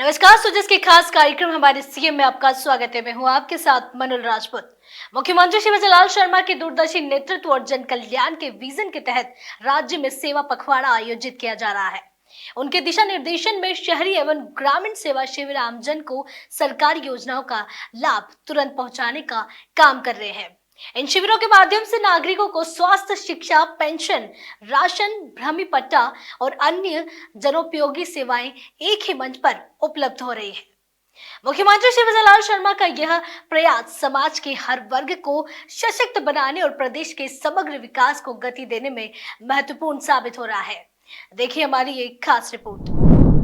नमस्कार। सुजस के खास कार्यक्रम हमारे सीएम में आपका स्वागत है। मैं हूं आपके साथ मनोल राजपूत। मुख्यमंत्री शिवराज शर्मा के दूरदर्शी नेतृत्व और जन कल्याण के विजन के तहत राज्य में सेवा पखवाड़ा आयोजित किया जा रहा है। उनके दिशा निर्देशन में शहरी एवं ग्रामीण सेवा शिविर आमजन को सरकारी योजनाओं का लाभ तुरंत पहुंचाने का काम कर रहे हैं। इन शिविरों के माध्यम से नागरिकों को स्वास्थ्य, शिक्षा, पेंशन, राशन, भ्रमि पट्टा और अन्य जनोपयोगी सेवाएं एक ही मंच पर उपलब्ध हो रही है। मुख्यमंत्री शिवराज शर्मा का यह प्रयास समाज के हर वर्ग को सशक्त बनाने और प्रदेश के समग्र विकास को गति देने में महत्वपूर्ण साबित हो रहा है। देखिए हमारी एक खास रिपोर्ट।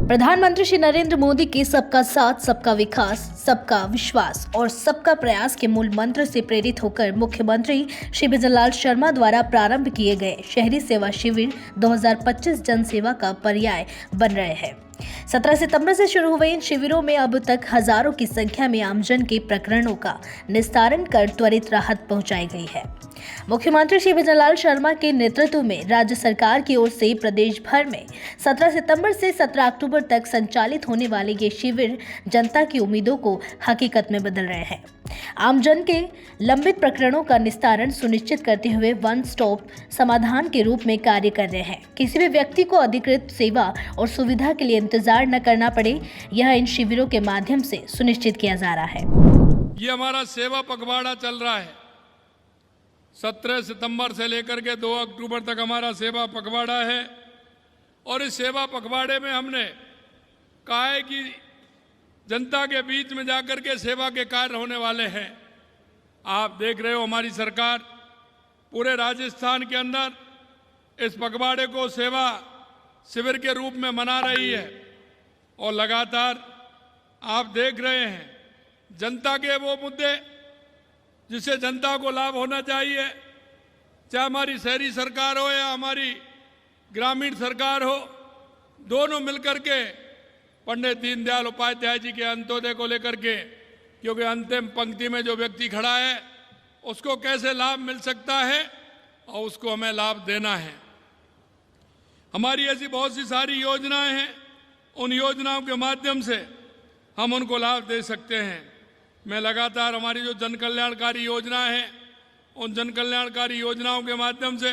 प्रधानमंत्री श्री नरेंद्र मोदी के सबका साथ, सबका विकास, सबका विश्वास और सबका प्रयास के मूल मंत्र से प्रेरित होकर मुख्यमंत्री श्री शिवराज शर्मा द्वारा प्रारंभ किए गए शहरी सेवा शिविर 2025 जन सेवा का पर्याय बन रहे हैं। 17 सितंबर से शुरू हुए इन शिविरों में अब तक हजारों की संख्या में आमजन के प्रकरणों का निस्तारण कर त्वरित राहत पहुंचाई गई है। मुख्यमंत्री श्री शिवराज शर्मा के नेतृत्व में राज्य सरकार की ओर से प्रदेश भर में 17 सितंबर से 17 अक्टूबर तक संचालित होने वाले ये शिविर जनता की उम्मीदों को हकीकत में बदल रहे हैं। आमजन के लंबित प्रकरणों का निस्तारण सुनिश्चित करते हुए वन स्टॉप समाधान के रूप में कार्य कर रहे हैं। किसी भी व्यक्ति को अधिकृत सेवा और सुविधा के लिए इंतजार न करना पड़े, यह इन शिविरों के माध्यम से सुनिश्चित किया जा रहा है। ये हमारा सेवा पखवाड़ा चल रहा है। 17 सितंबर से लेकर के 2 अक्टूबर तक हमारा सेवा पखवाड़ा है और इस सेवा पखवाड़े में हमने कहा है कि जनता के बीच में जाकर के सेवा के कार्य होने वाले हैं। आप देख रहे हो हमारी सरकार पूरे राजस्थान के अंदर इस पखवाड़े को सेवा शिविर के रूप में मना रही है और लगातार आप देख रहे हैं जनता के वो मुद्दे जिससे जनता को लाभ होना चाहिए, चाहे हमारी शहरी सरकार हो या हमारी ग्रामीण सरकार हो, दोनों मिलकर के पंडित दीनदयाल उपाध्याय जी के अंत्योदय को लेकर के, क्योंकि अंतिम पंक्ति में जो व्यक्ति खड़ा है उसको कैसे लाभ मिल सकता है और उसको हमें लाभ देना है। हमारी ऐसी बहुत सी सारी योजनाएं हैं, उन योजनाओं के माध्यम से हम उनको लाभ दे सकते हैं। मैं लगातार हमारी जो जन कल्याणकारी योजनाएं हैं, उन जन कल्याणकारी योजनाओं के माध्यम से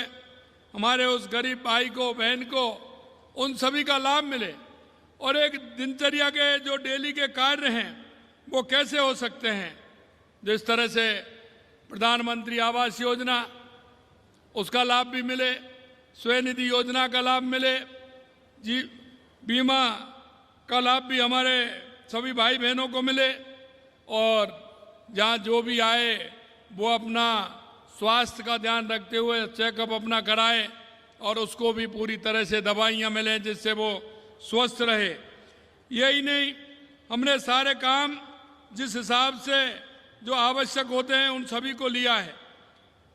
हमारे उस गरीब भाई को, बहन को, उन सभी का लाभ मिले और एक दिनचर्या के जो डेली के कार्य हैं वो कैसे हो सकते हैं। जिस तरह से प्रधानमंत्री आवास योजना, उसका लाभ भी मिले, स्वनिधि योजना का लाभ मिले, जी बीमा का लाभ भी हमारे सभी भाई बहनों को मिले और जहाँ जो भी आए वो अपना स्वास्थ्य का ध्यान रखते हुए चेकअप अपना कराए और उसको भी पूरी तरह से दवाइयाँ मिलें जिससे वो स्वस्थ रहे। यही नहीं, हमने सारे काम जिस हिसाब से जो आवश्यक होते हैं उन सभी को लिया है।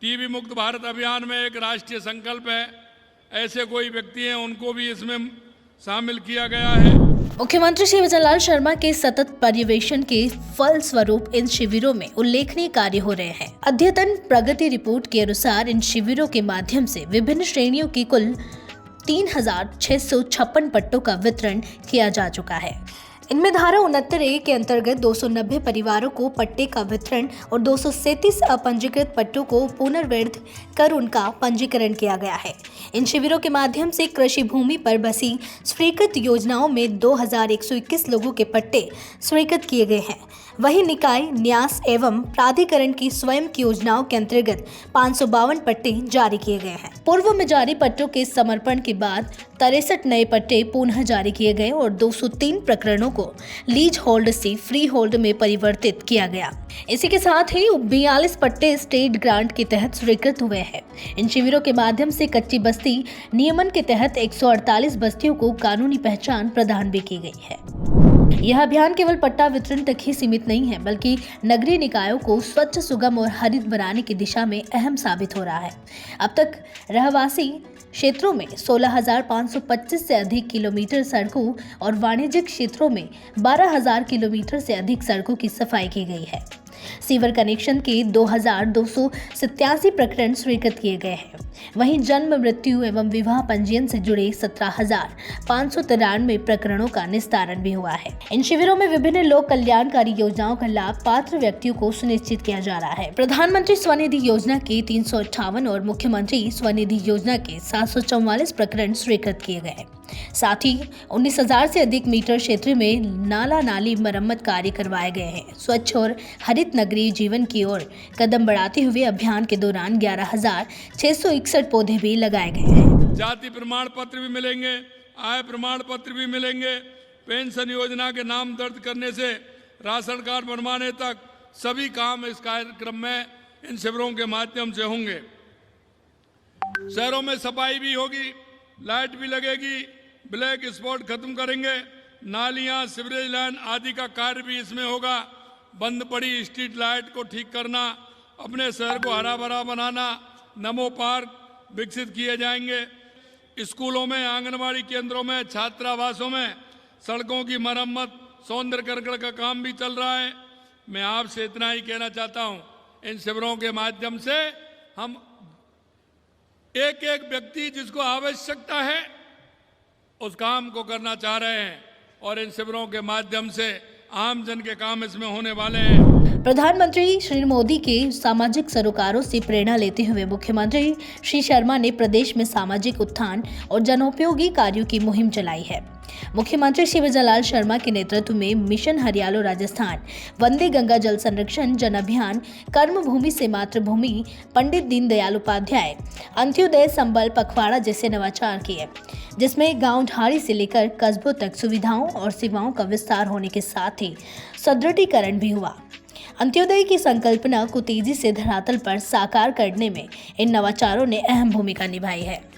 टीबी मुक्त भारत अभियान में एक राष्ट्रीय संकल्प है, ऐसे कोई व्यक्ति हैं उनको भी इसमें शामिल किया गया है। मुख्यमंत्री श्री शिवराज शर्मा के सतत पर्यवेक्षण के फल स्वरूप इन शिविरों में उल्लेखनीय कार्य हो रहे हैं। अद्यतन प्रगति रिपोर्ट के अनुसार इन शिविरों के माध्यम से विभिन्न श्रेणियों की कुल 3,656 पट्टों का वितरण किया जा चुका है। इनमें धारा 69A के अंतर्गत 290 परिवारों को पट्टे का वितरण और 237 अपंजीकृत पट्टों को पुनर्वैध कर उनका पंजीकरण किया गया है। इन शिविरों के माध्यम से कृषि भूमि पर बसी स्वीकृत योजनाओं में 2121 लोगों के पट्टे स्वीकृत किए गए हैं। वहीं निकाय, न्यास एवं प्राधिकरण की स्वयं की योजनाओं के अंतर्गत 552 पट्टे जारी किए गए हैं। पूर्व में जारी पट्टों के समर्पण के बाद 63 नए पट्टे पुनः जारी किए गए और 203 प्रकरणों को लीज होल्ड से फ्री होल्ड में परिवर्तित किया गया। इसी के साथ ही 42 पट्टे स्टेट ग्रांट के तहत स्वीकृत हुए हैं। इन शिविरों के माध्यम से कच्ची बस्ती नियमन के तहत 148 बस्तियों को कानूनी पहचान प्रदान भी की गई है। यह अभियान केवल पट्टा वितरण तक ही सीमित नहीं है, बल्कि नगरीय निकायों को स्वच्छ, सुगम और हरित बनाने की दिशा में अहम साबित हो रहा है। अब तक रहवासी क्षेत्रों में 16,525 से अधिक किलोमीटर सड़कों और वाणिज्यिक क्षेत्रों में 12,000 किलोमीटर से अधिक सड़कों की सफाई की गई है। सीवर कनेक्शन के 2287 प्रकरण स्वीकृत किए गए हैं। वहीं जन्म, मृत्यु एवं विवाह पंजीयन से जुड़े 17,593 प्रकरणों का निस्तारण भी हुआ है। इन शिविरों में विभिन्न लोक कल्याणकारी योजनाओं का लाभ पात्र व्यक्तियों को सुनिश्चित किया जा रहा है। प्रधानमंत्री स्वनिधि योजना के 358 और मुख्यमंत्री स्वनिधि योजना के 744 प्रकरण स्वीकृत किए गए। साथ ही 19,000 से अधिक मीटर क्षेत्र में नाला नाली मरम्मत कार्य करवाए गए हैं। स्वच्छ और हरित नगरीय जीवन की ओर कदम बढ़ाते हुए अभियान के दौरान 11,661 पौधे भी लगाए गए हैं। जाति प्रमाण पत्र भी मिलेंगे, आय प्रमाण पत्र भी मिलेंगे। पेंशन योजना के नाम दर्ज करने से राशन कार्ड बनवाने तक सभी काम इस कार्यक्रम में इन शिविरों के माध्यम से होंगे। शहरों में सफाई भी होगी, लाइट भी लगेगी, ब्लैक स्पॉट खत्म करेंगे, नालियां, सीवरेज लाइन आदि का कार्य भी इसमें होगा। बंद पड़ी स्ट्रीट लाइट को ठीक करना, अपने शहर को हरा भरा बनाना, नमो पार्क विकसित किए जाएंगे। स्कूलों में, आंगनबाड़ी केंद्रों में, छात्रावासों में सड़कों की मरम्मत, सौंदर्यीकरण का काम भी चल रहा है। मैं आपसे इतना ही कहना चाहता हूं, इन शिविरों के माध्यम से हम एक एक व्यक्ति जिसको आवश्यकता है उस काम को करना चाह रहे हैं और इन शिविरों के माध्यम से आम जन के काम इसमें होने वाले हैं। प्रधानमंत्री श्री मोदी के सामाजिक सरोकारों से प्रेरणा लेते हुए मुख्यमंत्री श्री शर्मा ने प्रदेश में सामाजिक उत्थान और जनोपयोगी कार्यों की मुहिम चलाई है। मुख्यमंत्री शिवजलाल शर्मा के नेतृत्व में मिशन हरियालो राजस्थान, वंदे गंगा जल संरक्षण जन अभियान, कर्मभूमि से मातृभूमि, पंडित दीनदयाल उपाध्याय, अंत्योदय संबल पखवाड़ा जैसे नवाचार किए, जिसमें गांव ढाड़ी से लेकर कस्बों तक सुविधाओं और सेवाओं का विस्तार होने के साथ ही सुदृढ़ीकरण भी हुआ। अंत्योदय की संकल्पना को तेजी से धरातल पर साकार करने में इन नवाचारों ने अहम भूमिका निभाई है।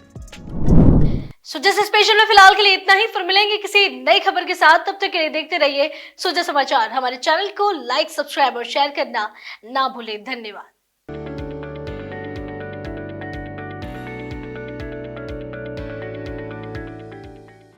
सुजा स्पेशल में फिलहाल के लिए इतना ही। फिर मिलेंगे किसी नई खबर के साथ। तब तक के लिए देखते रहिए सुजा समाचार। हमारे चैनल को लाइक, सब्सक्राइब और शेयर करना ना भूलें। धन्यवाद।